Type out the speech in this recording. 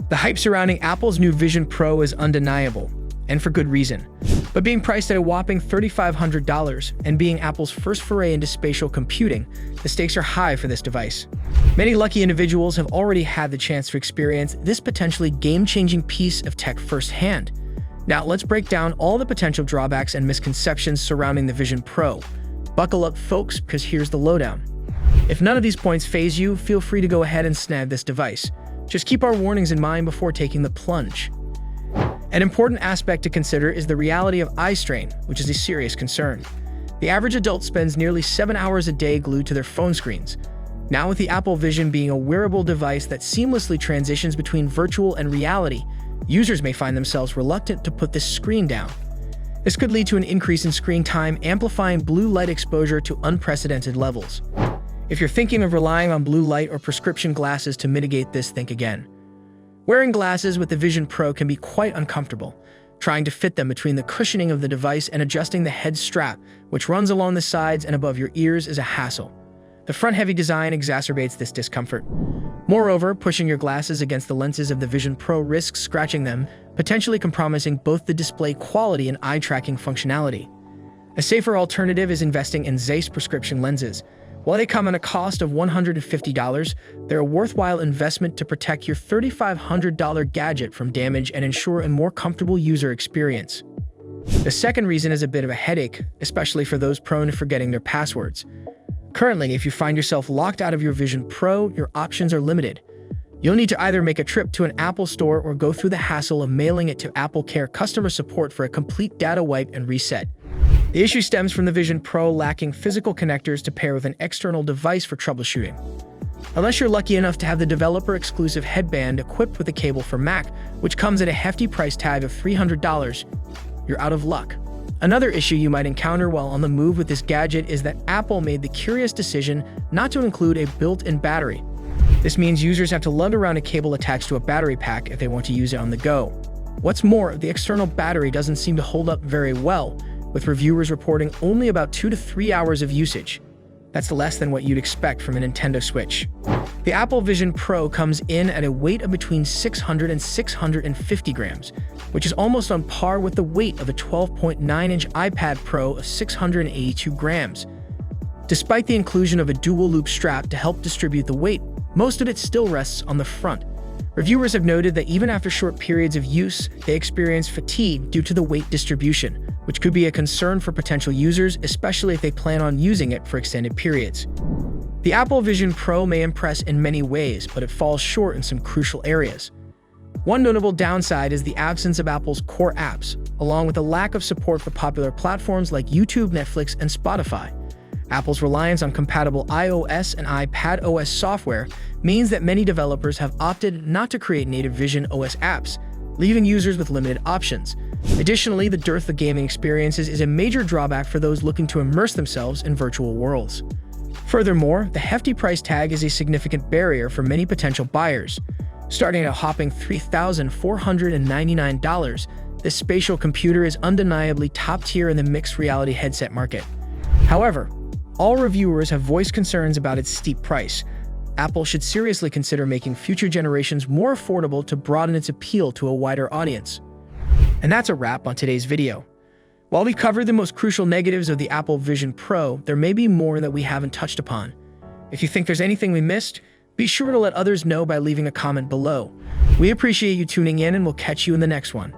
The hype surrounding Apple's new Vision Pro is undeniable, and for good reason. But being priced at a whopping $3,500 and being Apple's first foray into spatial computing, the stakes are high for this device. Many lucky individuals have already had the chance to experience this potentially game-changing piece of tech firsthand. Now, let's break down all the potential drawbacks and misconceptions surrounding the Vision Pro. Buckle up, folks, because here's the lowdown. If none of these points faze you, feel free to go ahead and snag this device. Just keep our warnings in mind before taking the plunge. An important aspect to consider is the reality of eye strain, which is a serious concern. The average adult spends nearly 7 hours a day glued to their phone screens. Now, with the Apple Vision being a wearable device that seamlessly transitions between virtual and reality, users may find themselves reluctant to put this screen down. This could lead to an increase in screen time, amplifying blue light exposure to unprecedented levels. If you're thinking of relying on blue light or prescription glasses to mitigate this, think again. Wearing glasses with the Vision Pro can be quite uncomfortable. Trying to fit them between the cushioning of the device and adjusting the head strap, which runs along the sides and above your ears, is a hassle. The front-heavy design exacerbates this discomfort. Moreover, pushing your glasses against the lenses of the Vision Pro risks scratching them, potentially compromising both the display quality and eye-tracking functionality. A safer alternative is investing in Zeiss prescription lenses. While they come at a cost of $150, they're a worthwhile investment to protect your $3,500 gadget from damage and ensure a more comfortable user experience. The second reason is a bit of a headache, especially for those prone to forgetting their passwords. Currently, if you find yourself locked out of your Vision Pro, your options are limited. You'll need to either make a trip to an Apple store or go through the hassle of mailing it to AppleCare customer support for a complete data wipe and reset. The issue stems from the Vision Pro lacking physical connectors to pair with an external device for troubleshooting. Unless you're lucky enough to have the developer-exclusive headband equipped with a cable for Mac, which comes at a hefty price tag of $300, you're out of luck. Another issue you might encounter while on the move with this gadget is that Apple made the curious decision not to include a built-in battery. This means users have to lug around a cable attached to a battery pack if they want to use it on the go. What's more, the external battery doesn't seem to hold up very well, with reviewers reporting only about 2 to 3 hours of usage. That's less than what you'd expect from a Nintendo Switch. The Apple Vision Pro comes in at a weight of between 600 and 650 grams, which is almost on par with the weight of a 12.9-inch iPad Pro of 682 grams. Despite the inclusion of a dual-loop strap to help distribute the weight, most of it still rests on the front. Reviewers have noted that even after short periods of use, they experience fatigue due to the weight distribution, which could be a concern for potential users, especially if they plan on using it for extended periods. The Apple Vision Pro may impress in many ways, but it falls short in some crucial areas. One notable downside is the absence of Apple's core apps, along with a lack of support for popular platforms like YouTube, Netflix, and Spotify. Apple's reliance on compatible iOS and iPadOS software means that many developers have opted not to create native Vision OS apps, leaving users with limited options. Additionally, the dearth of gaming experiences is a major drawback for those looking to immerse themselves in virtual worlds. Furthermore, the hefty price tag is a significant barrier for many potential buyers. Starting at a hopping $3,499, this spatial computer is undeniably top tier in the mixed reality headset market. However, all reviewers have voiced concerns about its steep price. Apple should seriously consider making future generations more affordable to broaden its appeal to a wider audience. And that's a wrap on today's video. While we covered the most crucial negatives of the Apple Vision Pro, there may be more that we haven't touched upon. If you think there's anything we missed, be sure to let others know by leaving a comment below. We appreciate you tuning in, and we'll catch you in the next one.